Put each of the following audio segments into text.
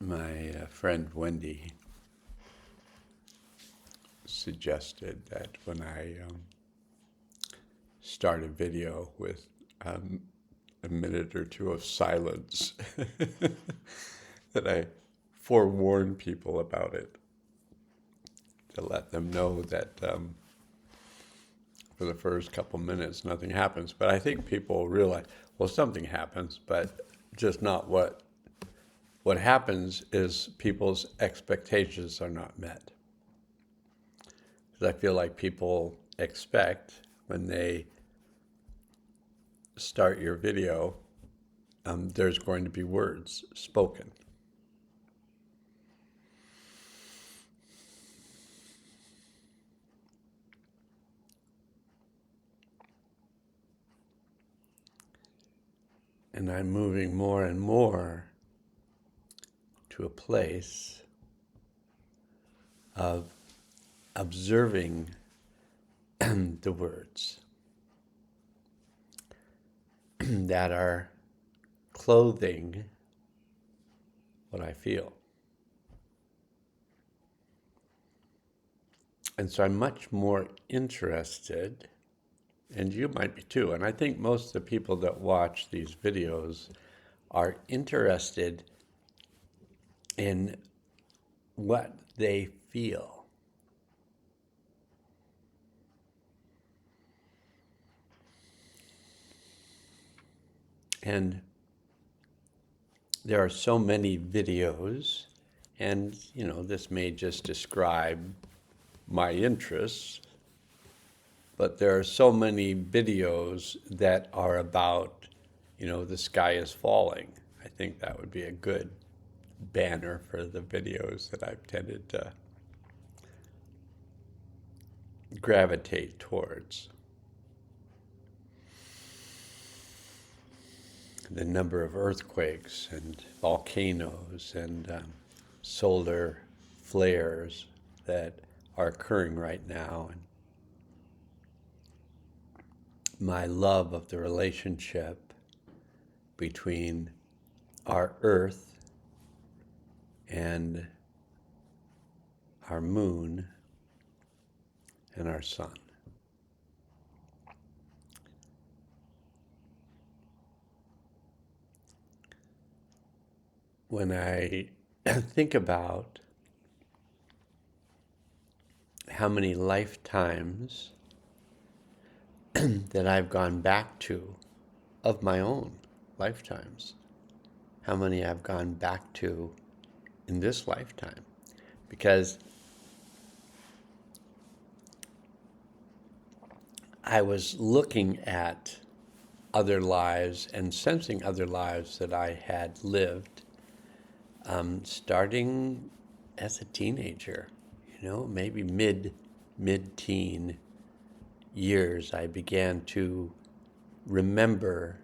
My friend Wendy suggested that when I start a video with a minute or two of silence, that I forewarn people about it, to let them know that for the first couple minutes nothing happens. But I think people realize, well, something happens, but just not what happens is people's expectations are not met. Because I feel like people expect when they start your video, there's going to be words spoken. And I'm moving more and more to a place of observing the words that are clothing what I feel. And so I'm much more interested, and you might be too, and I think most of the people that watch these videos are interested in what they feel. And there are so many videos, and this may just describe my interests, but there are so many videos that are about, the sky is falling. I think that would be a good banner for the videos that I've tended to gravitate towards. The number of earthquakes and volcanoes and solar flares that are occurring right now, and my love of the relationship between our Earth and our moon and our sun. When I think about how many lifetimes that I've gone back to of my own lifetimes, how many I've gone back to in this lifetime, because I was looking at other lives and sensing other lives that I had lived, starting as a teenager, maybe mid-teen years. I began to remember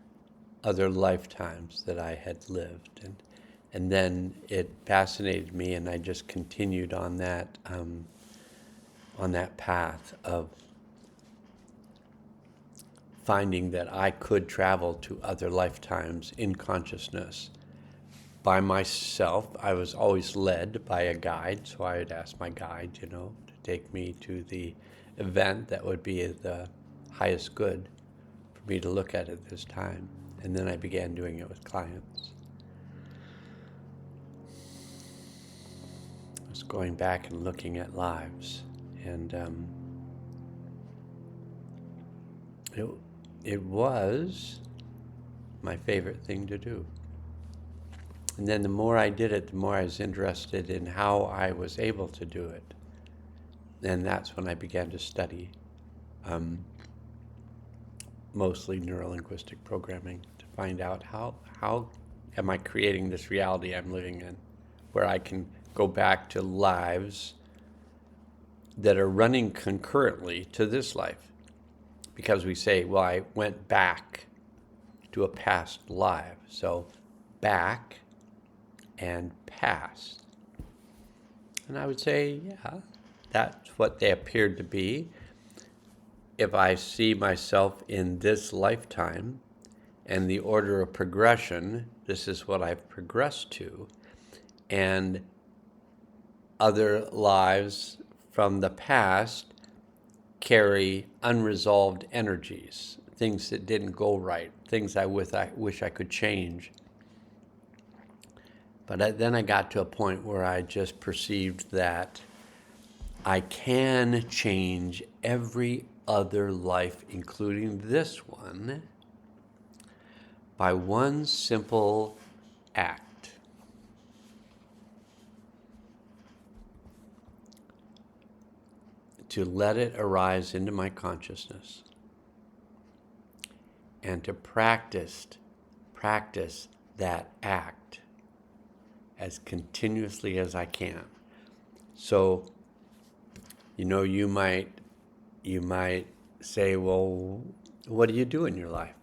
other lifetimes that I had lived, and then it fascinated me, and I just continued on that path of finding that I could travel to other lifetimes in consciousness by myself. I was always led by a guide, so I would ask my guide, to take me to the event that would be the highest good for me to look at this time. And then I began doing it with clients. I was going back and looking at lives, and it was my favorite thing to do. And then the more I did it, the more I was interested in how I was able to do it. And that's when I began to study mostly neurolinguistic programming, to find out how am I creating this reality I'm living in, where I can go back to lives that are running concurrently to this life. Because we say, well, I went back to a past life. So back and past. And I would say, yeah, that's what they appeared to be. If I see myself in this lifetime and the order of progression, this is what I've progressed to, and other lives from the past carry unresolved energies, things that didn't go right, things I wish I could change. But then I got to a point where I just perceived that I can change every other life, including this one, by one simple act. To let it arise into my consciousness and to practice that act as continuously as I can. So, you might say, well, what do you do in your life?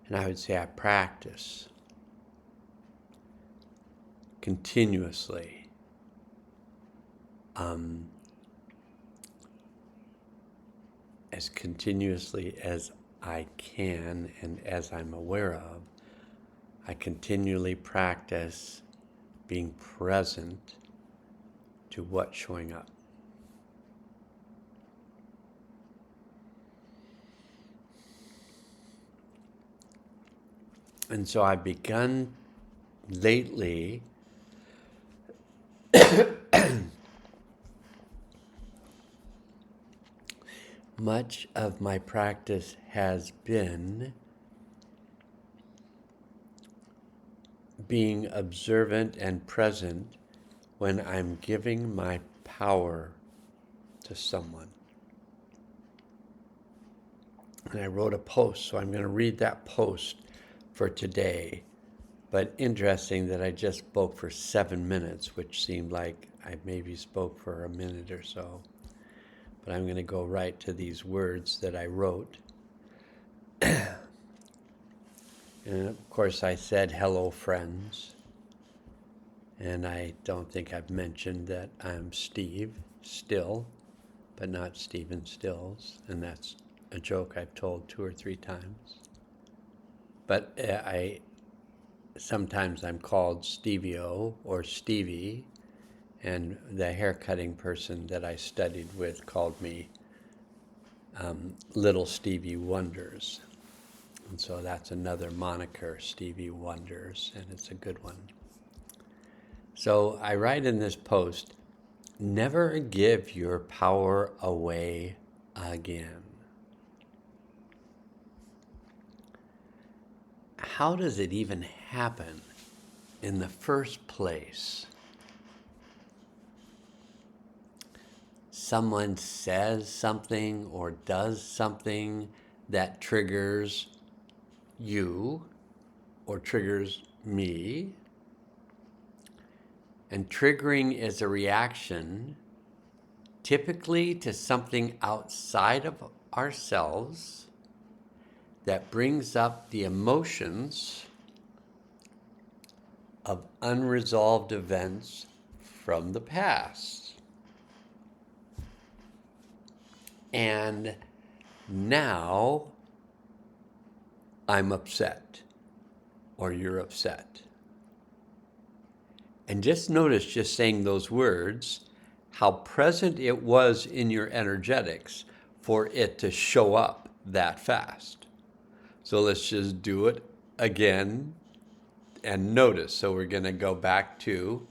And I would say, I practice continuously. As continuously as I can and as I'm aware of, I continually practice being present to what's showing up. And so I've begun lately much of my practice has been being observant and present when I'm giving my power to someone. And I wrote a post, so I'm going to read that post for today. But interesting that I just spoke for 7 minutes, which seemed like I maybe spoke for a minute or so. But I'm going to go right to these words that I wrote. And of course I said, hello friends. And I don't think I've mentioned that I'm Steve Still, but not Stephen Stills. And that's a joke I've told 2 or 3 times. But sometimes I'm called Stevie-O or Stevie. And the haircutting person that I studied with called me Little Stevie Wonders. And so that's another moniker, Stevie Wonders, and it's a good one. So I write in this post, never give your power away again. How does it even happen in the first place? Someone says something or does something that triggers you or triggers me. And triggering is a reaction typically to something outside of ourselves that brings up the emotions of unresolved events from the past. And now I'm upset, or you're upset. And just notice, just saying those words, how present it was in your energetics for it to show up that fast. So let's just do it again and notice. So we're going to go back to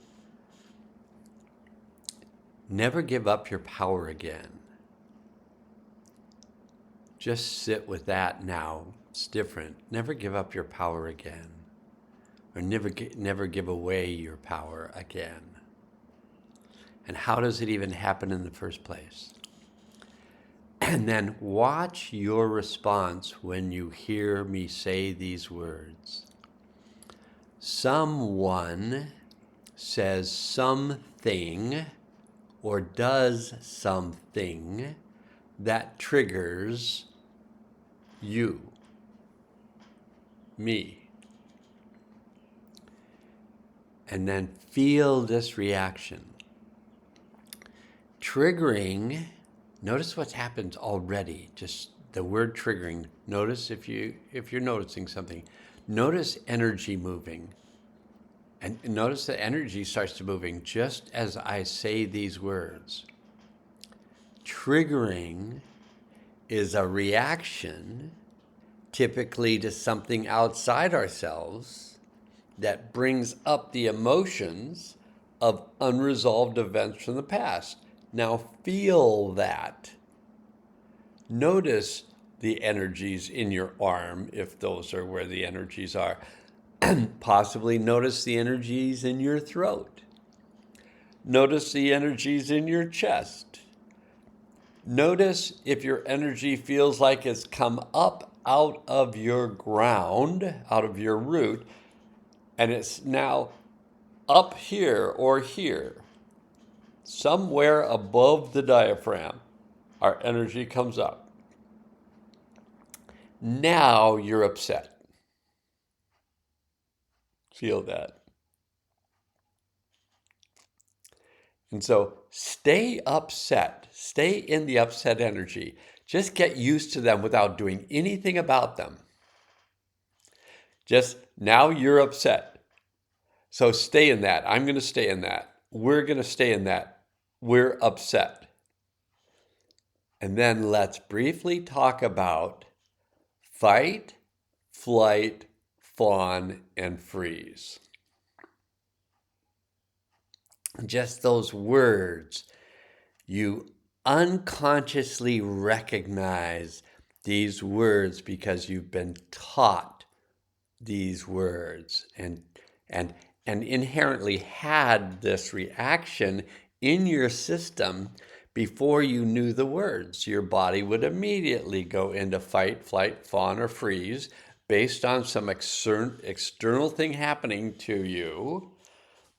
never give up your power again. Just sit with that now. It's different. Never give up your power again. Or never give away your power again. And how does it even happen in the first place? And then watch your response when you hear me say these words. Someone says something or does something that triggers you, me. And then feel this reaction. Triggering, notice what's happened already. Just the word triggering. Notice if you're noticing something. Notice energy moving. And notice the energy starts to moving just as I say these words. Triggering is a reaction, typically to something outside ourselves, that brings up the emotions of unresolved events from the past. Now feel that. Notice the energies in your arm, if those are where the energies are. Possibly notice the energies in your throat. Notice the energies in your chest. Notice if your energy feels like it's come up out of your ground, out of your root, and it's now up here or here, somewhere above the diaphragm. Our energy comes up. Now you're upset. Feel that. And so stay upset. Stay in the upset energy. Just get used to them without doing anything about them. Just now you're upset. So stay in that. I'm going to stay in that. We're going to stay in that. We're upset. And then let's briefly talk about fight, flight, fawn, and freeze. Just those words, you unconsciously recognize these words because you've been taught these words and inherently had this reaction in your system before you knew the words. Your body would immediately go into fight, flight, fawn, or freeze based on some external thing happening to you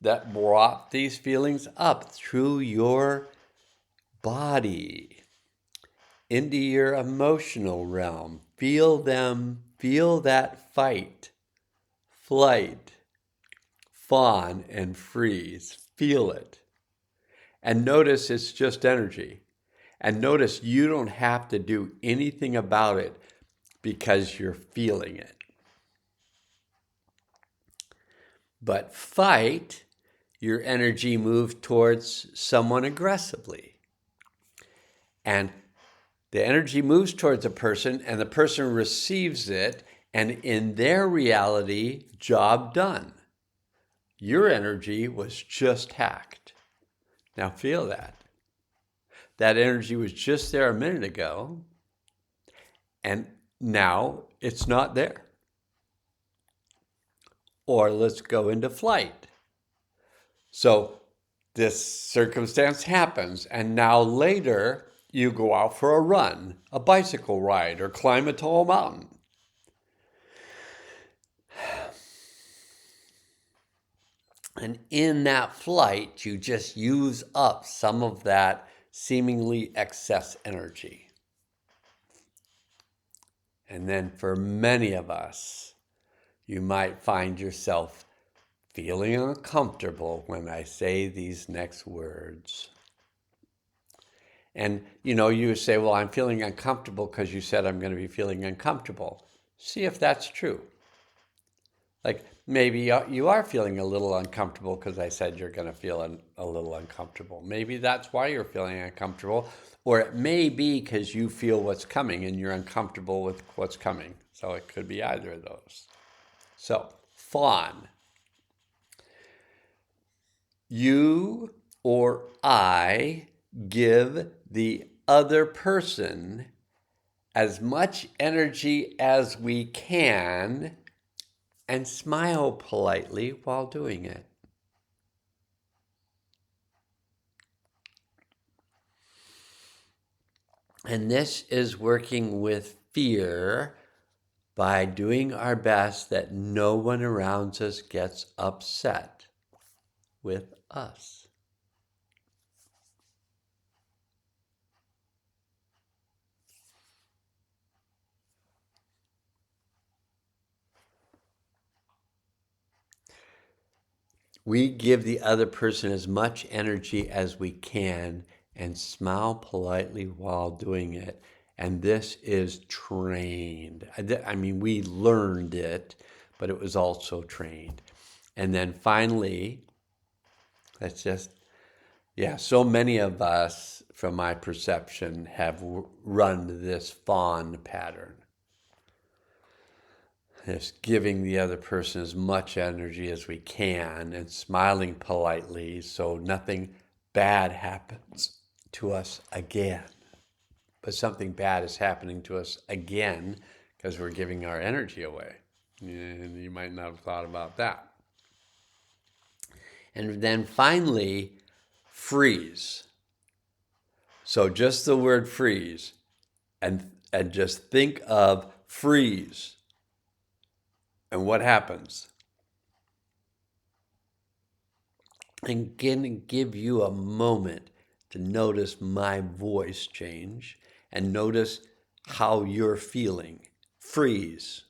that brought these feelings up through your body into your emotional realm. Feel them, feel that fight, flight, fawn, and freeze. Feel it. And notice it's just energy. And notice you don't have to do anything about it because you're feeling it. But fight, your energy moves towards someone aggressively. And the energy moves towards a person and the person receives it, and in their reality, job done. Your energy was just hacked. Now feel that. That energy was just there a minute ago, and now it's not there. Or let's go into flight. So this circumstance happens, and now later you go out for a run, a bicycle ride, or climb a tall mountain. And in that flight, you just use up some of that seemingly excess energy. And then for many of us, you might find yourself feeling uncomfortable when I say these next words. And, you say, well, I'm feeling uncomfortable because you said I'm going to be feeling uncomfortable. See if that's true. Like maybe you are feeling a little uncomfortable because I said you're going to feel a little uncomfortable. Maybe that's why you're feeling uncomfortable. Or it may be because you feel what's coming and you're uncomfortable with what's coming. So it could be either of those. So, fawn. You or I give the other person as much energy as we can and smile politely while doing it. And this is working with fear by doing our best that no one around us gets upset with us. We give the other person as much energy as we can and smile politely while doing it. And this is trained. I mean, we learned it, but it was also trained. And then finally, that's just, so many of us, from my perception, have run this fawn pattern. Just giving the other person as much energy as we can and smiling politely so nothing bad happens to us again. But something bad is happening to us again because we're giving our energy away. And you might not have thought about that. And then finally, freeze. So just the word freeze, and just think of freeze. And what happens? And can give you a moment to notice my voice change and notice how you're feeling. Freeze.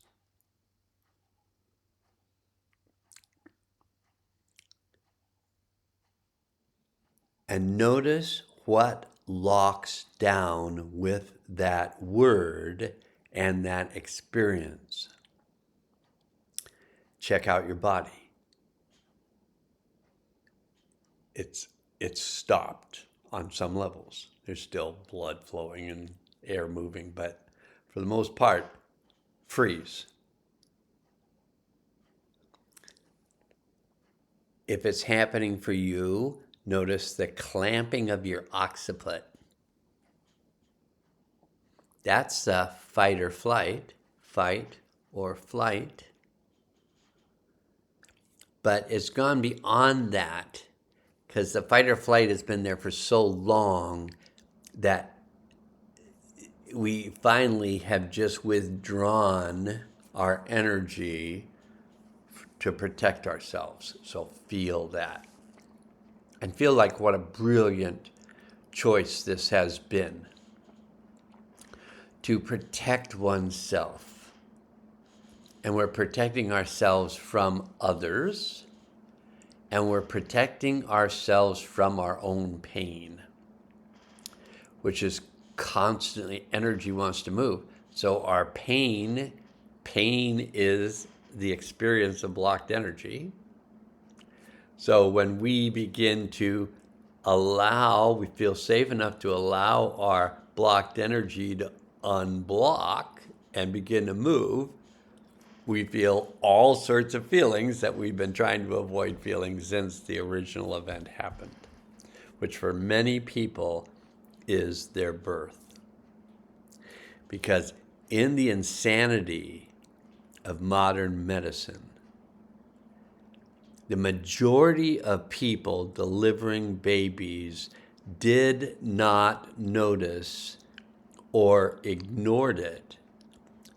And notice what locks down with that word and that experience. Check out your body. It's stopped on some levels. There's still blood flowing and air moving, but for the most part, freeze. If it's happening for you, notice the clamping of your occiput. That's the fight or flight, fight or flight. But it's gone beyond that because the fight or flight has been there for so long that we finally have just withdrawn our energy to protect ourselves. So feel that. And feel like what a brilliant choice this has been. To protect oneself. And we're protecting ourselves from others. And we're protecting ourselves from our own pain. Which is constantly, energy wants to move. So our pain is the experience of blocked energy. So when we begin to we feel safe enough to allow our blocked energy to unblock and begin to move, we feel all sorts of feelings that we've been trying to avoid feeling since the original event happened, which for many people is their birth. Because in the insanity of modern medicine, the majority of people delivering babies did not notice or ignored it,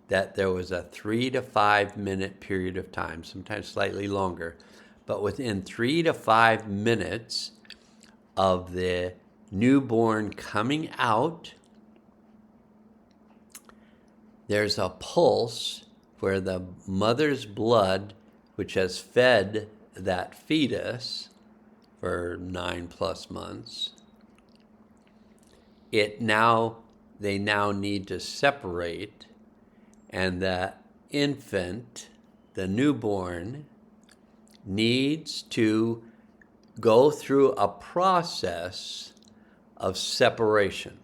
that there was a 3 to 5 minute period of time, sometimes slightly longer, but within 3 to 5 minutes of the newborn coming out, there's a pulse where the mother's blood, which has fed that fetus for 9+ months, they now need to separate, and the infant, the newborn, needs to go through a process of separation.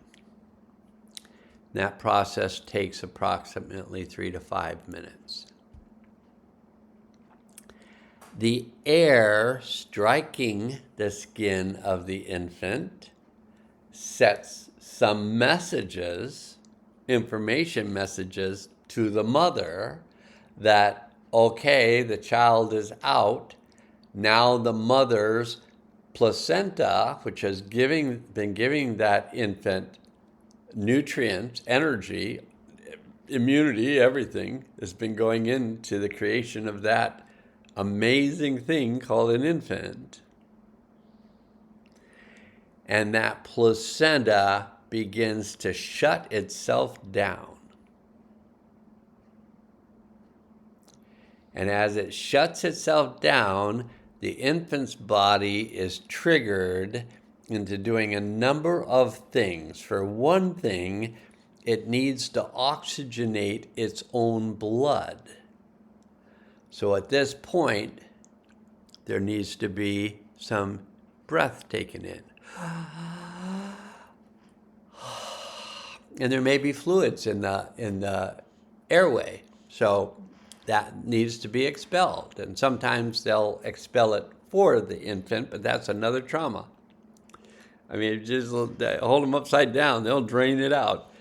That process takes approximately 3 to 5 minutes. The air striking the skin of the infant sets some messages, information messages, to the mother that, okay, the child is out. Now the mother's placenta, which has been giving that infant nutrients, energy, immunity, everything, has been going into the creation of that amazing thing called an infant. And that placenta begins to shut itself down. And as it shuts itself down, the infant's body is triggered into doing a number of things. For one thing, it needs to oxygenate its own blood. So at this point, there needs to be some breath taken in. And there may be fluids in the airway, so that needs to be expelled. And sometimes they'll expel it for the infant, but that's another trauma. I mean, just hold them upside down, they'll drain it out.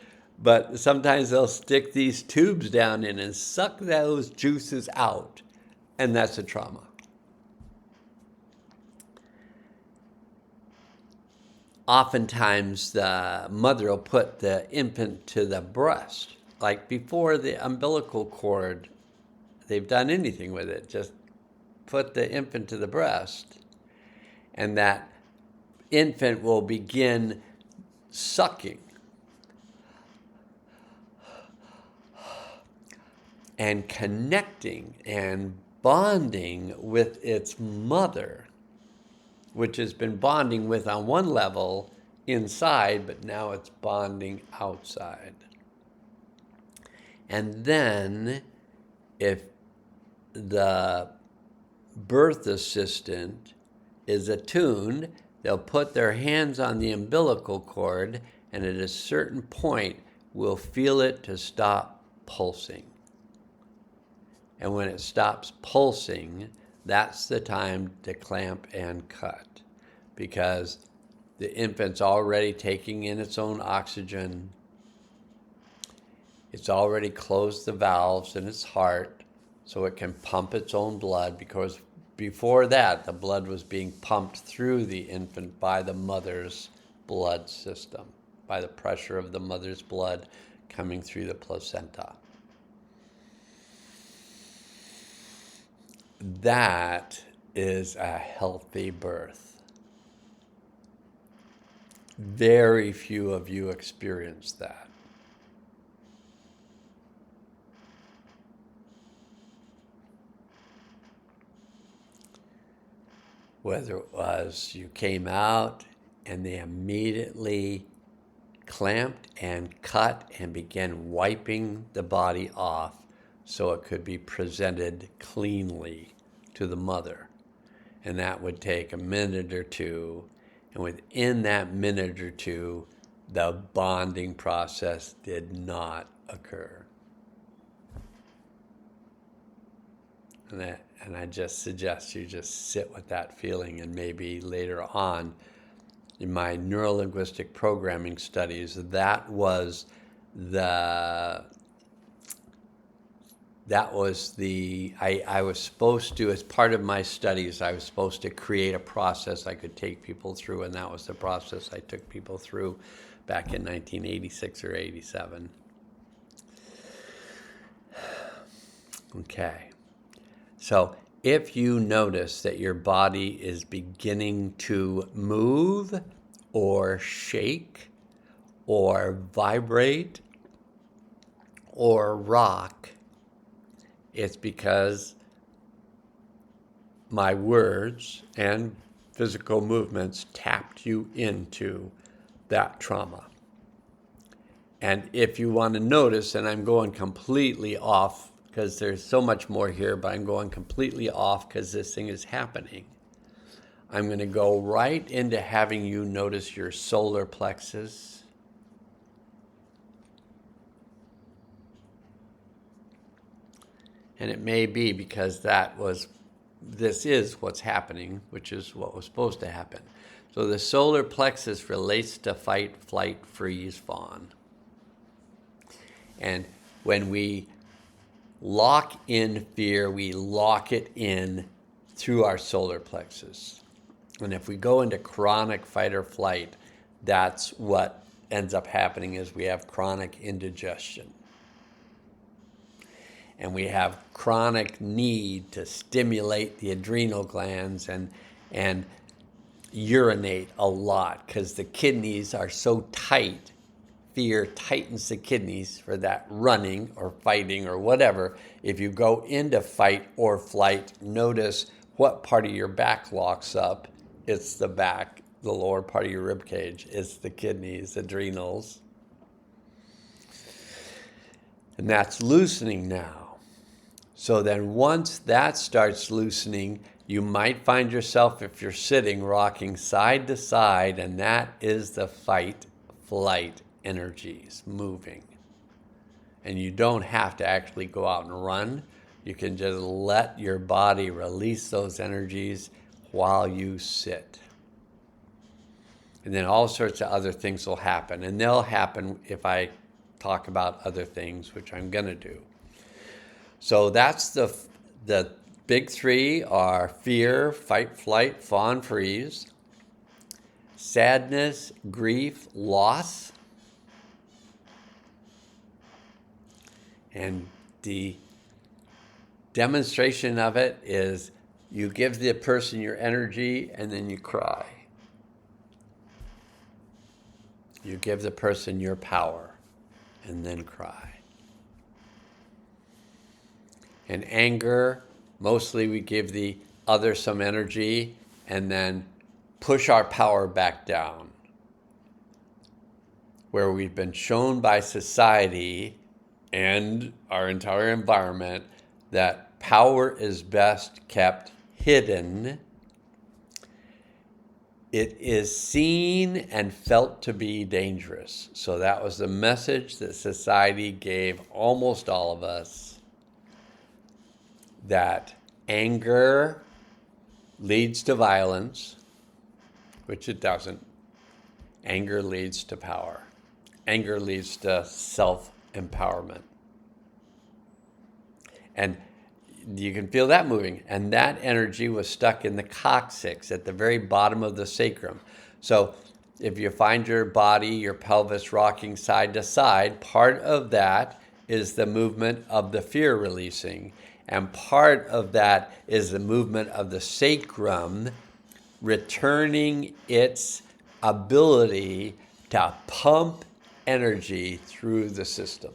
But sometimes they'll stick these tubes down in and suck those juices out, and that's a trauma. Oftentimes the mother will put the infant to the breast, like before the umbilical cord, they've done anything with it, just put the infant to the breast, and that infant will begin sucking and connecting and bonding with its mother, which has been bonding with on one level inside, but now it's bonding outside. And then if the birth assistant is attuned, they'll put their hands on the umbilical cord, and at a certain point, we'll feel it to stop pulsing. And when it stops pulsing, that's the time to clamp and cut, because the infant's already taking in its own oxygen. It's already closed the valves in its heart so it can pump its own blood, because before that, the blood was being pumped through the infant by the mother's blood system, by the pressure of the mother's blood coming through the placenta. That is a healthy birth. Very few of you experience that. Whether it was you came out and they immediately clamped and cut and began wiping the body off so it could be presented cleanly to the mother. And that would take a minute or two. And within that minute or two, the bonding process did not occur. And I just suggest you just sit with that feeling, and maybe later on in my neurolinguistic programming studies, I was supposed to, as part of my studies, I was supposed to create a process I could take people through, and that was the process I took people through back in 1986 or 87. Okay. So if you notice that your body is beginning to move or shake or vibrate or rock, it's because my words and physical movements tapped you into that trauma. And if you want to notice, and I'm going completely off because there's so much more here, but I'm going completely off because this thing is happening. I'm going to go right into having you notice your solar plexus. And it may be because this is what's happening, which is what was supposed to happen. So the solar plexus relates to fight, flight, freeze, fawn. And when we lock in fear, we lock it in through our solar plexus. And if we go into chronic fight or flight, that's what ends up happening is we have chronic indigestion. And we have chronic need to stimulate the adrenal glands and urinate a lot because the kidneys are so tight. Fear tightens the kidneys for that running or fighting or whatever. If you go into fight or flight, notice what part of your back locks up. It's the back, the lower part of your rib cage. It's the kidneys, adrenals. And that's loosening now. So then once that starts loosening, You might find yourself, if you're sitting, rocking side to side, and that is the fight, flight energies moving. And you don't have to actually go out and run. You can just let your body release those energies while you sit. And then all sorts of other things will happen. And they'll happen if I talk about other things, which I'm going to do. So that's the big three are fear, fight, flight, fawn, freeze, sadness, grief, loss, and the demonstration of it is you give the person your energy and then you cry. You give the person your power and then cry. And anger, mostly we give the other some energy and then push our power back down. Where we've been shown by society and our entire environment that power is best kept hidden. It is seen and felt to be dangerous. So that was the message that society gave almost all of us, that anger leads to violence, which it doesn't. Anger leads to power. Anger leads to self-empowerment. And you can feel that moving. And that energy was stuck in the coccyx at the very bottom of the sacrum. So if you find your body, your pelvis rocking side to side, part of that is the movement of the fear releasing. And part of that is the movement of the sacrum returning its ability to pump energy through the system.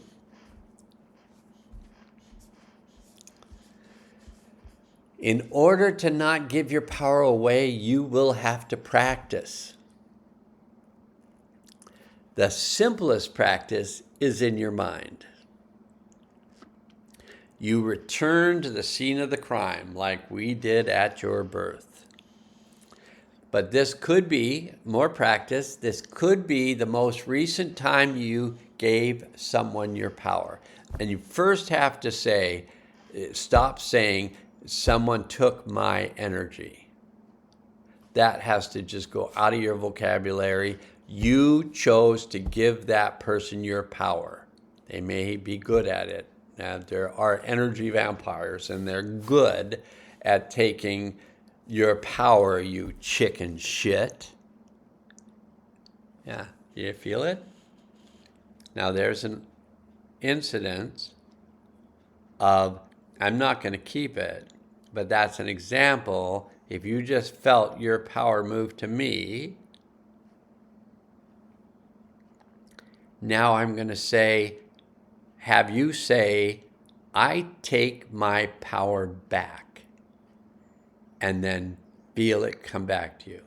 In order to not give your power away, you will have to practice. The simplest practice is in your mind. You return to the scene of the crime like we did at your birth. But this could be more practice. This could be the most recent time you gave someone your power. And you first have to say, stop saying, someone took my energy. That has to just go out of your vocabulary. You chose to give that person your power. They may be good at it. Now, there are energy vampires, and they're good at taking your power, you chicken shit. Yeah, you feel it? Now, there's an incident of, I'm not going to keep it, but that's an example. If you just felt your power move to me, now I'm going to have you say, I take my power back, and then feel it come back to you.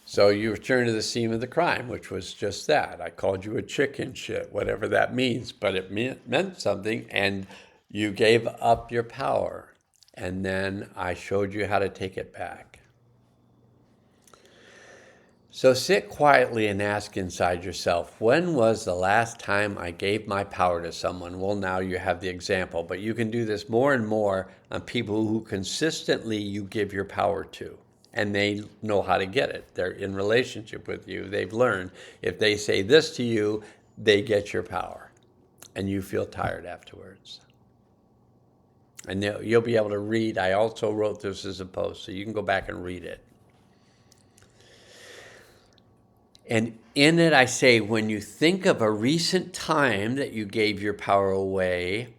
So you return to the scene of the crime, which was just that. I called you a chicken shit, whatever that means, but it meant something, and you gave up your power. And then I showed you how to take it back. So sit quietly and ask inside yourself, when was the last time I gave my power to someone? Well, now you have the example, but you can do this more and more on people who consistently you give your power to. And they know how to get it. They're in relationship with you. They've learned if they say this to you, they get your power. And you feel tired afterwards. And you'll be able to read. I also wrote this as a post, so you can go back and read it. And in it I say, when you think of a recent time that you gave your power away,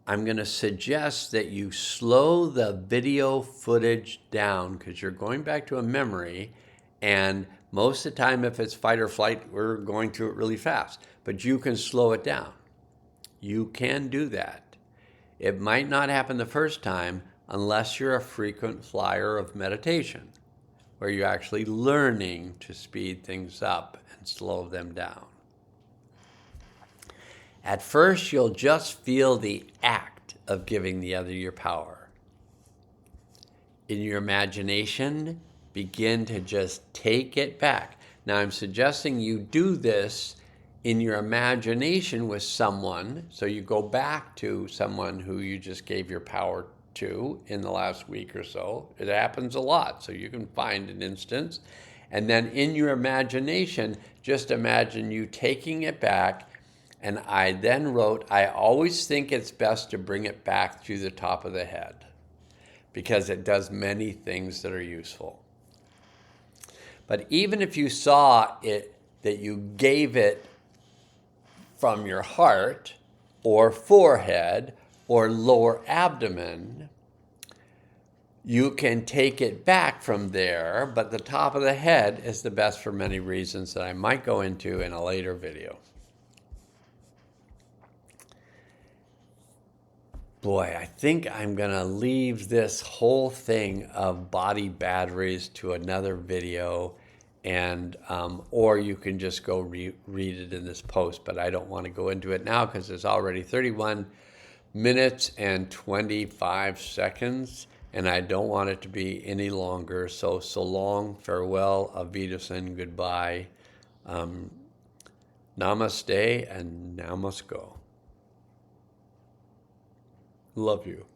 I'm going to suggest that you slow the video footage down, because you're going back to a memory, and most of the time if it's fight or flight, we're going through it really fast. But you can slow it down. You can do that. It might not happen the first time unless you're a frequent flyer of meditation. where you're actually learning to speed things up and slow them down. At first, you'll just feel the act of giving the other your power. In your imagination, begin to just take it back. Now, I'm suggesting you do this in your imagination with someone. So you go back to someone who you just gave your power to in the last week or so. It happens a lot, so you can find an instance. And then in your imagination, just imagine you taking it back. And I then wrote, I always think it's best to bring it back through the top of the head because it does many things that are useful. But even if you saw it, that you gave it from your heart or forehead or lower abdomen, you can take it back from there, but the top of the head is the best for many reasons that I might go into in a later video. Boy, I think I'm going to leave this whole thing of body batteries to another video, and or you can just go read it in this post, but I don't want to go into it now because it's already 31 minutes and 25 seconds, and I don't want it to be any longer. So long, farewell, auf Wiedersehen, goodbye, namaste, and Nowmustgo. Love you.